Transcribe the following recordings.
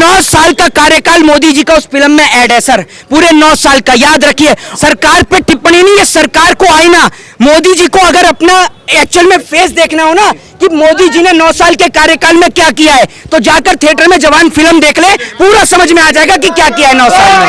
9 साल का कार्यकाल मोदी जी का उस फिल्म में ऐड है सर, पूरे 9 साल का। याद रखिए, सरकार पे टिप्पणी नहीं है, सरकार को आईना। मोदी जी को अगर अपना एक्चुअल में फेस देखना हो ना कि मोदी जी ने 9 साल के कार्यकाल में क्या किया है, तो जाकर थिएटर में जवान फिल्म देख ले, पूरा समझ में आ जाएगा कि क्या किया है 9 साल में।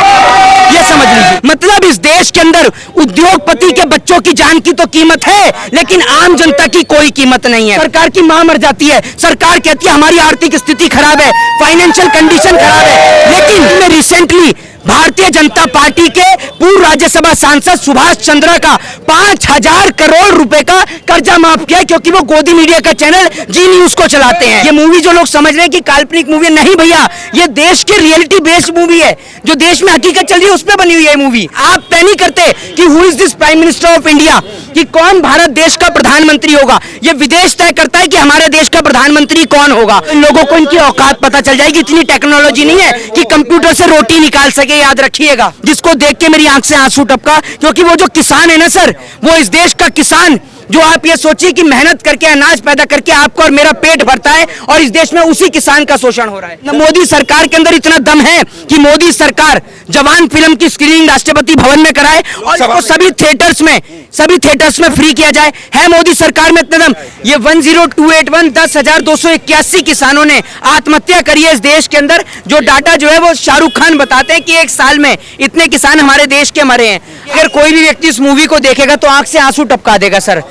ये समझ लीजिए, मतलब इस देश के अंदर उद्योगपति के बच्चों की जान की तो कीमत है, लेकिन आम जनता की कोई कीमत नहीं है। सरकार की मां मर जाती है, सरकार कहती है हमारी आर्थिक स्थिति खराब है, फाइनेंशियल कंडीशन खराब है, लेकिन मैं रिसेंटली भारतीय जनता पार्टी के पूर्व राज्यसभा सांसद सुभाष चंद्रा का 5000 करोड़ रुपए का कर्जा माफ किया, क्योंकि वो गोदी मीडिया का चैनल जी न्यूज को चलाते हैं। ये मूवी जो लोग समझ रहे हैं कि काल्पनिक मूवी, नहीं भैया, ये देश की रियलिटी बेस्ड मूवी है, जो देश में हकीकत चल रही है उस पर बनी हुई है मूवी। आप तय नहीं करते कि who is this prime minister of India, कि कौन भारत देश का प्रधानमंत्री होगा। ये विदेश तय करता है कि हमारे देश का प्रधानमंत्री कौन होगा। इन लोगों को इनकी औकात पता चल जाएगी। इतनी टेक्नोलॉजी नहीं है कि कंप्यूटर से रोटी निकाल सके, याद रखिएगा। जिसको देख के मेरी आंख से आंसू टपका, क्योंकि वो जो किसान है ना सर, वो इस देश का किसान, जो आप ये सोचिए कि मेहनत करके अनाज पैदा करके आपका और मेरा पेट भरता है, और इस देश में उसी किसान का शोषण हो रहा है। मोदी सरकार के अंदर इतना दम है कि मोदी सरकार जवान फिल्म की स्क्रीनिंग राष्ट्रपति भवन में कराए और इसको सभी थिएटर्स में फ्री किया जाए। है मोदी सरकार में इतना दम? ये 10281 10,281 किसानों ने आत्महत्या करी है इस देश के अंदर। जो डाटा जो है वो शाहरुख खान बताते हैं कि एक साल में इतने किसान हमारे देश के मरे हैं। अगर कोई भी व्यक्ति इस मूवी को देखेगा तो आंख से आंसू टपका देगा सर।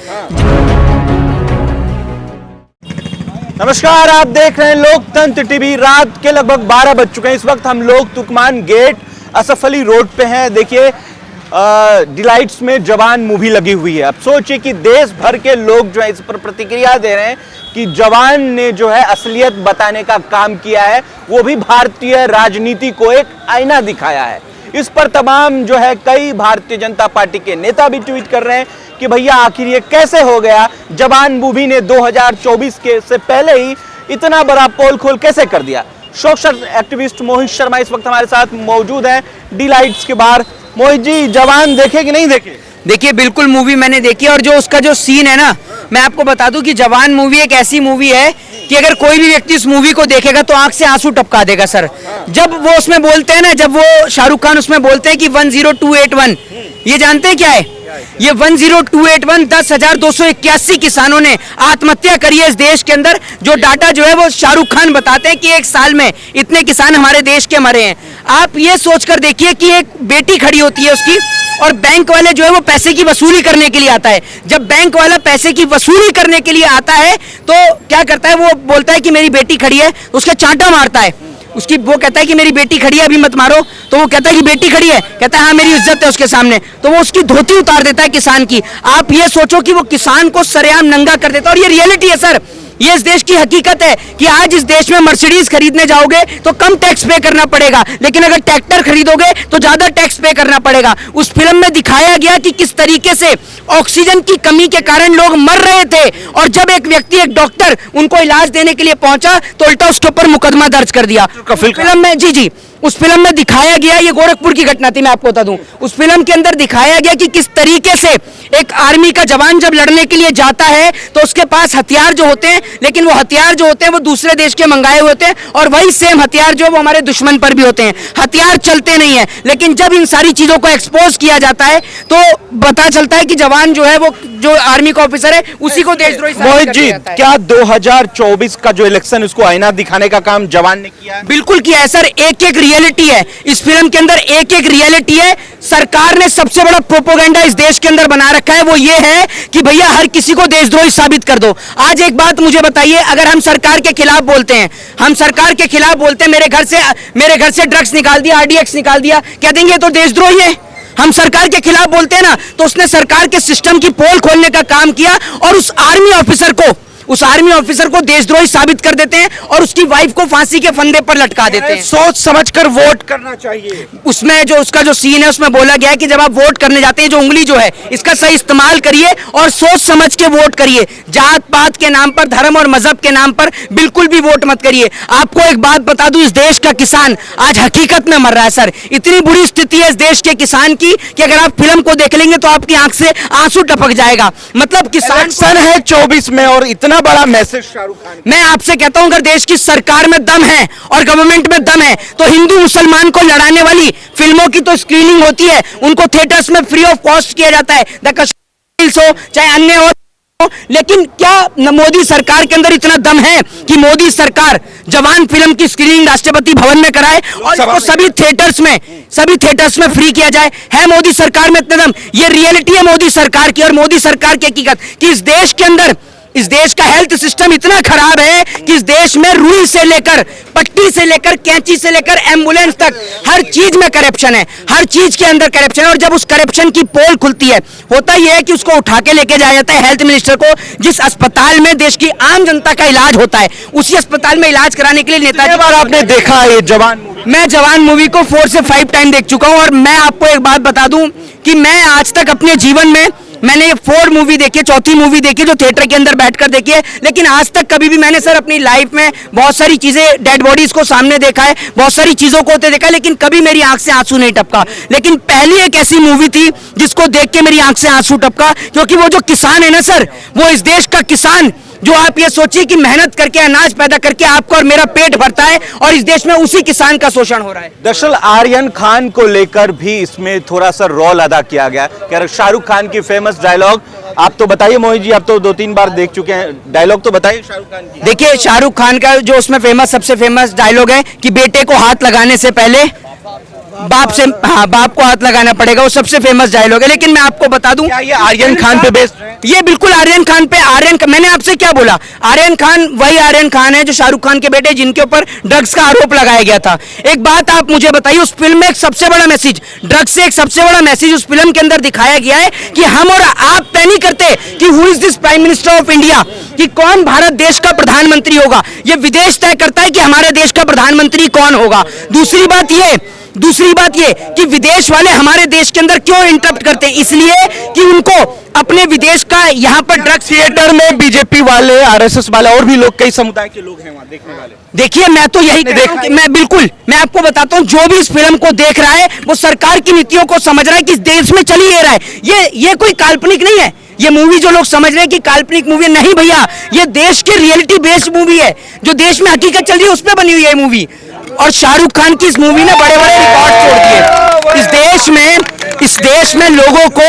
नमस्कार, आप देख रहे हैं लोकतंत्र टीवी। रात के लगभग 12 बज चुके हैं। इस वक्त हम लोग तुर्कमान गेट असफ अली रोड पे हैं। देखिए, डिलाइट्स में जवान मूवी लगी हुई है। अब सोचिए कि देश भर के लोग जो है इस पर प्रतिक्रिया दे रहे हैं कि जवान ने जो है असलियत बताने का काम किया है, वो भी भारतीय राजनीति को एक आईना दिखाया है। इस पर तमाम जो है कई भारतीय जनता पार्टी के नेता भी ट्वीट कर रहे हैं कि भैया आखिर ये कैसे हो गया, जवान मूवी ने 2024 के से पहले ही इतना बड़ा पोल खोल कैसे कर दिया। सोशल एक्टिविस्ट मोहित शर्मा इस वक्त हमारे साथ मौजूद हैं डिलाइट्स के बाहर। मोहित जी, जवान देखे कि नहीं देखे? देखिए, बिल्कुल मूवी मैंने देखी, और जो उसका जो सीन है ना, मैं आपको बता दूं कि जवान मूवी एक ऐसी मूवी है कि अगर कोई भी व्यक्ति इस मूवी को देखेगा तो आंख से आंसू टपका देगा सर। जब वो उसमें बोलते हैं ना, जब वो शाहरुख खान उसमें बोलते हैं कि 10281, ये जानते हैं क्या है? ये 10281 10,281 किसानों ने आत्महत्या करी है इस देश के अंदर। जो डाटा जो है वो शाहरुख खान बताते हैं कि एक साल में इतने किसान हमारे देश के मरे हैं। आप ये सोचकर देखिए कि एक बेटी खड़ी होती है उसकी, और बैंक वाले जो है वो पैसे की वसूली करने के लिए आता है। जब बैंक वाला पैसे की वसूली करने के लिए आता है तो क्या करता है, वो बोलता है कि मेरी बेटी खड़ी है, उसका चांटा मारता है उसकी। वो कहता है कि मेरी बेटी खड़ी है, अभी मत मारो। तो वो कहता है कि बेटी खड़ी है, कहता है हाँ मेरी इज्जत है उसके सामने। तो वो उसकी धोती उतार देता है किसान की। आप ये सोचो कि वो किसान को सरेआम नंगा कर देता है। और ये रियलिटी है सर, ये इस देश की हकीकत है कि आज इस देश में मर्सिडीज खरीदने जाओगे तो कम टैक्स पे करना पड़ेगा, लेकिन अगर ट्रैक्टर खरीदोगे तो ज्यादा टैक्स पे करना पड़ेगा। उस फिल्म में दिखाया गया कि किस तरीके से ऑक्सीजन की कमी के कारण लोग मर रहे थे, और जब एक व्यक्ति, एक डॉक्टर उनको इलाज देने के लिए पहुंचा तो उल्टा उसके ऊपर मुकदमा दर्ज कर दिया। फिल्म में जी उस फिल्म में दिखाया गया, ये गोरखपुर की घटना थी, मैं आपको बता दूं। उस फिल्म के अंदर दिखाया गया कि किस तरीके से एक आर्मी का जवान जब लड़ने के लिए जाता है तो उसके पास हथियार जो होते हैं, लेकिन वो हथियार जो होते हैं वो दूसरे देश के मंगाए हुए होते हैं, और वही सेम हथियार जो वो हमारे दुश्मन पर भी होते हैं। हथियार चलते नहीं है, लेकिन जब इन सारी चीजों को एक्सपोज किया जाता है तो पता चलता है कि जवान जो है वो जो आर्मी का ऑफिसर है उसी को देशद्रोही साबित मोहित कर जी, दिया जाता है। क्या 2024 का जो इलेक्शन उसको आईना दिखाने का काम जवान ने किया है? बिल्कुल किया है सर। एक एक रियलिटी है इस फिल्म के अंदर, एक एक रियलिटी है। सरकार ने सबसे बड़ा प्रोपोगेंडा इस देश के अंदर बना रखा है, वो ये है कि भैया हर किसी को देशद्रोही साबित कर दो। आज एक बात मुझे बताइए, अगर हम सरकार के खिलाफ बोलते हैं, मेरे घर से ड्रग्स निकाल दिया, RDX निकाल दिया, कह देंगे तो देशद्रोही है। हम सरकार के खिलाफ बोलते हैं ना, तो उसने सरकार के सिस्टम की पोल खोलने का काम किया, और उस आर्मी ऑफिसर को देशद्रोही साबित कर देते हैं, और उसकी वाइफ को फांसी के फंदे पर लटका देते हैं। सोच समझकर वोट करना चाहिए। उसमें जो उसका जो सीन है उसमें बोला गया है कि जब आप वोट करने जाते हैं, जो उंगली जो है इसका सही इस्तेमाल करिए और सोच समझ के वोट करिए। जात पात के नाम पर, धर्म और मजहब के नाम पर बिल्कुल भी वोट मत करिए। आपको एक बात बता दूं, इस देश का किसान आज हकीकत में मर रहा है सर। इतनी बुरी स्थिति है इस देश के किसान की कि अगर आप फिल्म को देख लेंगे तो आपकी आंख से आंसू टपक जाएगा। मतलब किसान इलेक्शन है 24 में और इतना कितना बड़ा मैसेज शाहरुख खान। मैं आपसे कहता हूं अगर देश की सरकार में दम है और गवर्नमेंट में दम है तो हिंदू मुसलमान को लड़ाने वाली फिल्मों की तो स्क्रीनिंग होती है, उनको थिएटर्स में फ्री ऑफ कॉस्ट किया जाता है, द कश्मीर हो चाहे अन्य हो। लेकिन क्या मोदी सरकार के अंदर इतना दम है कि मोदी सरकार जवान फिल्म की स्क्रीनिंग राष्ट्रपति भवन में कराए और इसको सभी थिएटर्स में फ्री किया जाए? है मोदी सरकार में इतना दम? ये रियलिटी है मोदी सरकार की और मोदी सरकार की हकीकत कि इस देश के अंदर इस देश का हेल्थ सिस्टम इतना खराब है कि इस देश में रुई से लेकर पट्टी से लेकर कैंची से लेकर एम्बुलेंस तक हर चीज में करप्शन है, हर चीज के अंदर करप्शन है। और जब उस करप्शन की पोल खुलती है, होता यह है कि उसको उठा के लेके जाया जाता है हेल्थ मिनिस्टर को, जिस अस्पताल में देश की आम जनता का इलाज होता है, उसी अस्पताल में इलाज कराने के लिए नेताजी। बार आपने देखा ये जवान मूवी? मैं जवान मूवी को 4 से 5 टाइम देख चुका हूं और मैं आपको एक बात बता दूं कि मैं आज तक अपने जीवन में मैंने ये 4 मूवी देखी है, चौथी मूवी देखी जो थिएटर के अंदर बैठकर देखी है, लेकिन आज तक कभी भी मैंने सर अपनी लाइफ में बहुत सारी चीजें डेड बॉडीज को सामने देखा है, बहुत सारी चीजों को होते देखा है, लेकिन कभी मेरी आंख से आंसू नहीं टपका। लेकिन पहली एक ऐसी मूवी थी जिसको देख के मेरी आंख से आंसू टपका, क्योंकि वो जो किसान है ना सर, वो इस देश का किसान, जो आप ये सोचिए कि मेहनत करके अनाज पैदा करके आपका और मेरा पेट भरता है और इस देश में उसी किसान का शोषण हो रहा है। दरअसल आर्यन खान को लेकर भी इसमें थोड़ा सा रोल अदा किया गया है। शाहरुख खान की फेमस डायलॉग आप तो बताइए मोहित जी, आप तो 2-3 बार देख चुके हैं, डायलॉग तो बताइए शाहरुख खान की। देखिए शाहरुख खान का जो उसमें सबसे फेमस डायलॉग है कि बेटे को हाथ लगाने से पहले बाप को हाथ लगाना पड़ेगा, वो सबसे फेमस डायलॉग है। लेकिन मैं आपको बता दूं, ये आर्यन खान पे बेस्ड है? ये बिल्कुल आर्यन खान पे। मैंने आपसे क्या बोला, आर्यन खान वही आर्यन खान है जो शाहरुख खान के बेटे जिनके ऊपर ड्रग्स का आरोप लगाया गया था। एक बात आप मुझे बताइए, उस फिल्म में एक सबसे बड़ा मैसेज, ड्रग्स से एक सबसे बड़ा मैसेज उस फिल्म के अंदर दिखाया गया है कि हम और आप तय नहीं करते कि who is this prime minister of India, कि कौन भारत देश का प्रधानमंत्री होगा। ये विदेश तय करता है कि हमारे देश का प्रधानमंत्री कौन होगा। दूसरी बात ये कि विदेश वाले हमारे देश के अंदर क्यों इंटरप्ट करते हैं, इसलिए कि उनको अपने विदेश का यहाँ पर ड्रग्स। थिएटर में बीजेपी वाले, आरएसएस वाले और भी लोग, कई समुदाय के लोग हैं वहां देखने वाले। देखिए मैं तो यही मैं आपको बताता हूँ, जो भी इस फिल्म को देख रहा है वो सरकार की नीतियों को समझ रहा है कि इस देश में चली रहा है। ये कोई काल्पनिक नहीं है। ये मूवी जो लोग समझ रहे हैं कि काल्पनिक मूवी नहीं भैया, ये देश की रियलिटी बेस्ड मूवी है, जो देश में हकीकत चल रही है उस पर बनी हुई है मूवी। और शाहरुख खान की इस मूवी ने बड़े बड़े रिकॉर्ड तोड़ दिए। इस देश में लोगों को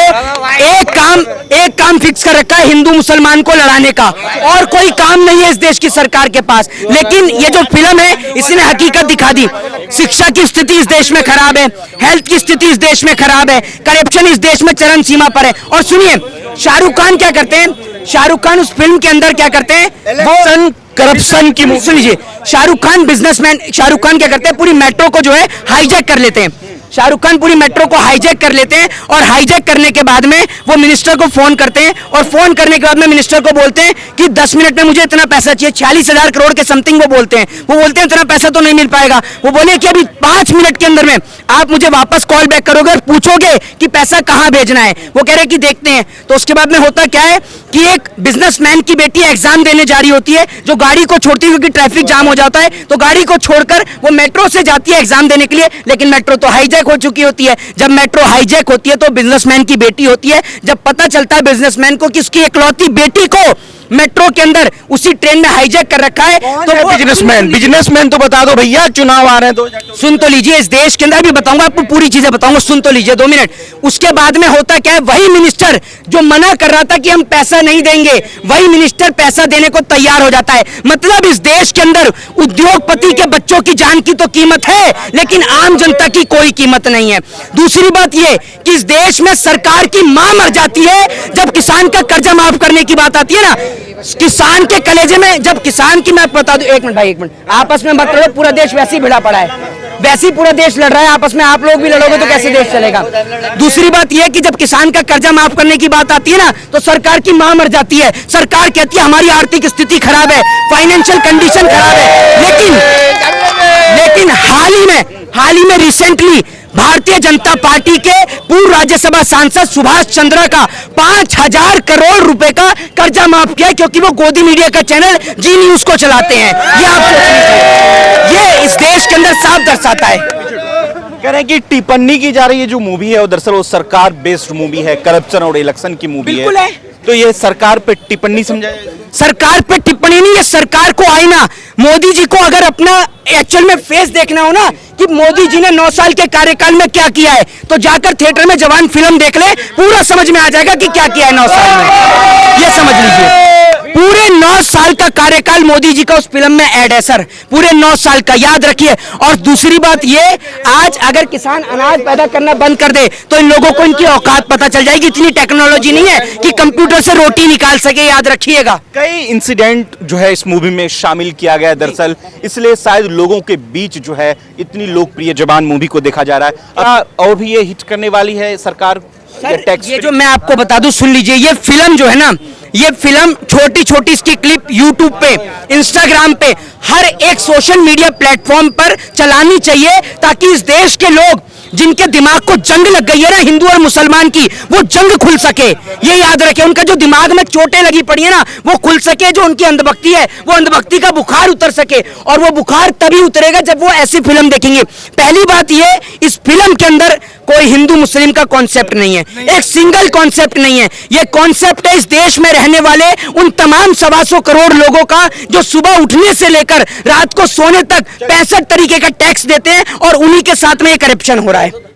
एक काम फिक्स कर रखा है, हिंदू मुसलमान को लड़ाने का, और कोई काम नहीं है इस देश की सरकार के पास। लेकिन ये जो फिल्म है इसने हकीकत दिखा दी। शिक्षा की स्थिति इस देश में खराब है, हेल्थ की स्थिति इस देश में खराब है, करप्शन इस देश में चरम सीमा पर है। और सुनिए शाहरुख खान क्या करते हैं, शाहरुख खान उस फिल्म के अंदर क्या करते हैं, वो करप्शन की मूवी। सुन लीजिए, शाहरुख खान बिजनेसमैन, शाहरुख खान क्या करते हैं, पूरी मेट्रो को जो है हाईजैक कर लेते हैं। शाहरुख खान पूरी मेट्रो को हाईजैक कर लेते हैं और हाईजैक करने के बाद में वो मिनिस्टर को फोन करते हैं और फोन करने के बाद में मिनिस्टर को बोलते हैं कि 10 मिनट में मुझे इतना पैसा चाहिए, 46,000 करोड़ के समथिंग वो बोलते हैं इतना पैसा तो नहीं मिल पाएगा। वो बोले कि अभी 5 मिनट के अंदर में आप मुझे वापस कॉल बैक करोगे और पूछोगे कि पैसा कहाँ भेजना है। वो कह रहे कि देखते हैं। तो उसके बाद में होता क्या है कि एक बिजनेसमैन की बेटी एग्जाम देने जा रही होती है, जो गाड़ी को छोड़ती है क्योंकि ट्रैफिक जाम हो जाता है, तो गाड़ी को छोड़कर वो मेट्रो से जाती है एग्जाम देने के लिए, लेकिन मेट्रो तो हाईजैक हो चुकी होती है। जब मेट्रो हाईजैक होती है तो बिजनेसमैन की बेटी होती है, जब पता चलता है बिजनेसमैन को कि उसकी इकलौती बेटी को मेट्रो के अंदर उसी ट्रेन में हाईजैक कर रखा है, तो बिजनेसमैन तो बता दो भैया, चुनाव आ रहे हैं 2024। सुन तो लीजिए, इस देश के अंदर भी बताऊंगा आपको, पूरी चीजें बताऊंगा, सुन तो लीजिए 2 मिनट। उसके बाद में होता क्या है, वही मिनिस्टर जो मना कर रहा था कि हम पैसा नहीं देंगे, वही मिनिस्टर पैसा देने को तैयार हो जाता है। मतलब इस देश के अंदर उद्योगपति के बच्चों की जान की तो कीमत है, लेकिन आम जनता की कोई कीमत नहीं है। दूसरी बात यह कि इस देश में सरकार की मां मर जाती है जब किसान का कर्जा माफ करने की बात आती है ना। किसान के कलेजे में जब किसान की, मैं बता दूं, 1 मिनट भाई 1 मिनट, आपस में मत लड़ो, पूरा देश वैसे ही भिड़ा पड़ा है, वैसे ही पूरा देश लड़ रहा है आपस में, आप लोग भी लड़ोगे तो कैसे देश चलेगा। दूसरी बात यह कि जब किसान का कर्जा माफ करने की बात आती है ना, तो सरकार की मां मर जाती है। सरकार कहती है हमारी आर्थिक स्थिति खराब है, फाइनेंशियल कंडीशन खराब है। लेकिन हाल ही में रिसेंटली भारतीय जनता पार्टी के पूर्व राज्यसभा सांसद सुभाष चंद्रा का 5,000 करोड़ रुपए का कर्जा माफ किया, क्योंकि वो गोदी मीडिया का चैनल जी न्यूज को चलाते हैं। ये आप सोच लीजिए, ये इस देश के अंदर साफ दर्शाता है। कह रहे हैं कि टिप्पणी की जा रही है जो मूवी है वो दरअसल वो सरकार बेस्ड मूवी है, करप्शन और इलेक्शन की मूवी बिल्कुल है। तो ये सरकार पे टिप्पणी समझा जाएगा? सरकार पे टिप्पणी नहीं, ये सरकार को आईना। मोदी जी को अगर अपना एक्चुअल में फेस देखना हो ना कि मोदी जी ने 9 साल के कार्यकाल में क्या किया है, तो जाकर थिएटर में जवान फिल्म देख ले, पूरा समझ में आ जाएगा कि क्या किया है 9 साल में। ये समझ लीजिए पूरे 9 साल का कार्यकाल मोदी जी का उस फिल्म में ऐड है सर, पूरे 9 साल का, याद रखिए। और दूसरी बात ये, आज अगर किसान अनाज पैदा करना बंद कर दे तो इन लोगों को इनकी औकात पता चल जाएगी। इतनी टेक्नोलॉजी नहीं है कि कंप्यूटर से रोटी निकाल सके, याद रखिएगा। कई इंसिडेंट जो है इस मूवी में शामिल किया गया है दरअसल, इसलिए शायद लोगों के बीच जो है इतनी लोकप्रिय जवान मूवी को देखा जा रहा है। और भी ये हिट करने वाली है सरकार टैक्स? ये जो मैं आपको बता दूं, सुन लीजिए, ये फिल्म जो है ना, ये फिल्म छोटी छोटी इसकी क्लिप यूट्यूब पे, इंस्टाग्राम पे, हर एक सोशल मीडिया प्लेटफॉर्म पर चलानी चाहिए, ताकि इस देश के लोग जिनके दिमाग को जंग लग गई है ना हिंदू और मुसलमान की, वो जंग खुल सके। ये याद रखें, उनका जो दिमाग में चोटें लगी पड़ी है ना, वो खुल सके। जो उनकी अंधभक्ति है, वो अंधभक्ति का बुखार उतर सके। और वो बुखार तभी उतरेगा जब वो ऐसी फिल्म देखेंगे। पहली बात ये, इस फिल्म के अंदर कोई हिंदू मुस्लिम का कॉन्सेप्ट नहीं है, एक सिंगल कॉन्सेप्ट नहीं है। ये कॉन्सेप्ट है इस देश में रहने वाले उन तमाम 125 करोड़ लोगों का, जो सुबह उठने से लेकर रात को सोने तक 65 तरीके का टैक्स देते हैं, और उन्हीं के साथ में ये करप्शन हो रहा है।